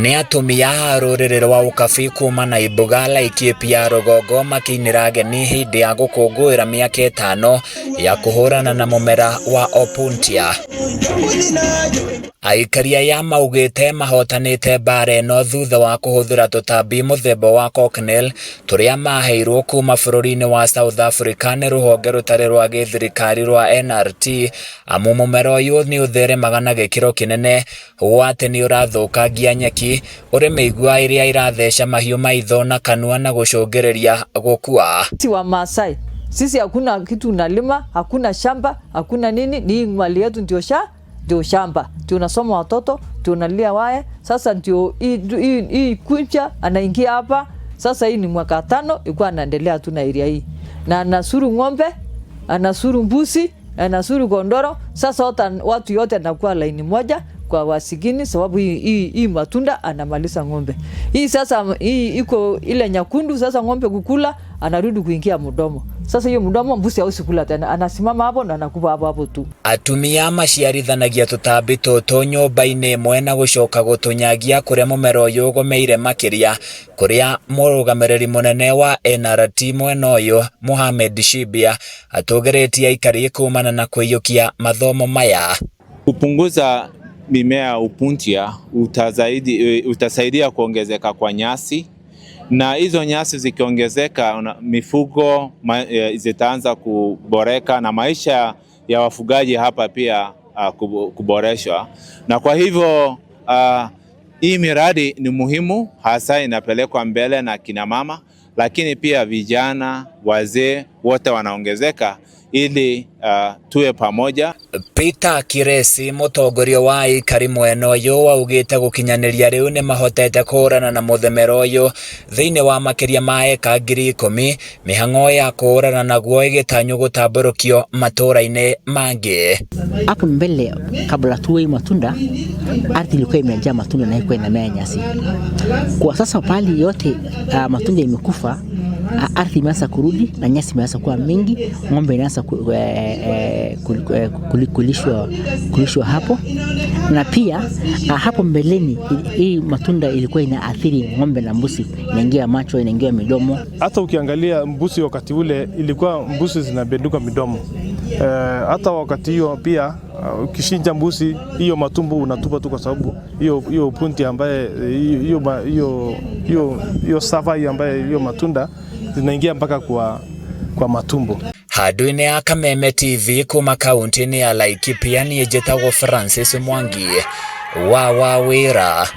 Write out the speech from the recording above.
Ni atumia rũrĩrĩ rwa ũkabi kuma na Ibugala Laikipia rũgongo makiinĩra ageni hĩndĩ ya gũkũngũĩra mĩaka 5 ya kũhũrana na mũmera wa Opuntia. Aikaria ya maugĩte mahotanĩte mbara ĩno thutha wa kũhũthĩra tũtambi mũthemba wa cocknail tũrĩa maheirwo kuma bũrũri-inĩ wa South Africa nĩ rũhonge rũtarĩ rwa gĩthirikari rwa NRT, amu mũmera ũyũ nĩ ũtheremaga na gĩkĩro kĩnene ũũ atĩ nĩ ũrathũkangia nyeki, ũrĩ mĩigua ĩrĩa iratheca mahiũ maitho na kanua na gũcũngĩrĩria gũkua. Sisi wa Maasai, sisi hakuna kitu unalima, hakuna shamba, hakuna nini, ni mali yetu ndio shamba. Tunasoma watoto, tunalia wae. Sasa ndio hii kucha anaingia hapa. Sasa hii ni mwaka 5 ilikuwa anaendelea tu na area hii. Na anasuru ng'ombe, anasuru mbuzi, anasuru kondoro. Sasa watu yote anakuwa laini moja kwa wasigini sababu hii matunda anamaliza ng'ombe. Hii sasa hii iko ile nyakundu, sasa ng'ombe kukula anarudi kuingia mdomo. Sasa hiyo mdomo mbuzi hausi kula tena, anasimama hapo na anakufa hapo tu. Atumia maciarithanagia tũtambi tũtũ nyũmba-inĩ ĩmwe na gũcoka gũtũnyagia kũrĩa mũmera ũyũ ũgomeire makĩria, kũrĩa mũrũgamĩrĩri mũnene wa NRT mwena ũyũ Mohamed Shibia atũgĩrĩtie aikari kumana na kũiyũkia mathomo maya. Kupunguza mimea Opuntia utasaidia kuongezeka kwa nyasi, na hizo nyasi zikiongezeka mifugo zitaanza kuboreka na maisha ya wafugaji hapa pia kuboreshwa. Na kwa hivyo hii miradi ni muhimu, hasa inapelekwa mbele na kina mama, lakini pia vijana, wazee wote wanaongezeka ili tuwe pamoja. Peter Kiresi mũtongoria wa aikari mwena ũyũ augĩte gũkinyanĩria rĩu nĩ mahotete kũhũrana na mũthemera ũyũ thĩinĩ wa makĩria ma eka 10,000, mĩhang'o ya kũhũrana naguo ĩgĩtanywo gũtambũrũkio matũũra-inĩ mangĩ. Hapo mbele kabla tuwe matunda, ardhi ilikuwa imejaa matunda na ilikuwa inamea nyasi. Kwa sasa pali yote matunda imekufa, ardhi imeanza kurudi na nyasi imeanza kuwa mingi, ng'ombe inaanza kulishwa hapo. Na pia hapo mbeleni hii matunda ilikuwa inaathiri ng'ombe na mbuzi, inaingia macho, inaingia midomo. Hata ukiangalia mbuzi wakati ule ilikuwa mbuzi zinabenduka midomo. Hata wakati hiyo pia ukishinja mbuzi hiyo matumbo unatupa tu, kwa sababu hiyo Opuntia ambaye hiyo sava ambaye hiyo matunda zinaingia mpaka kwa matumbo. Handũ-inĩ ya Kameme TV kuma kaunti-inĩ ya Laikipia, niĩ njĩtagwo Francis Mwangi wa wĩra.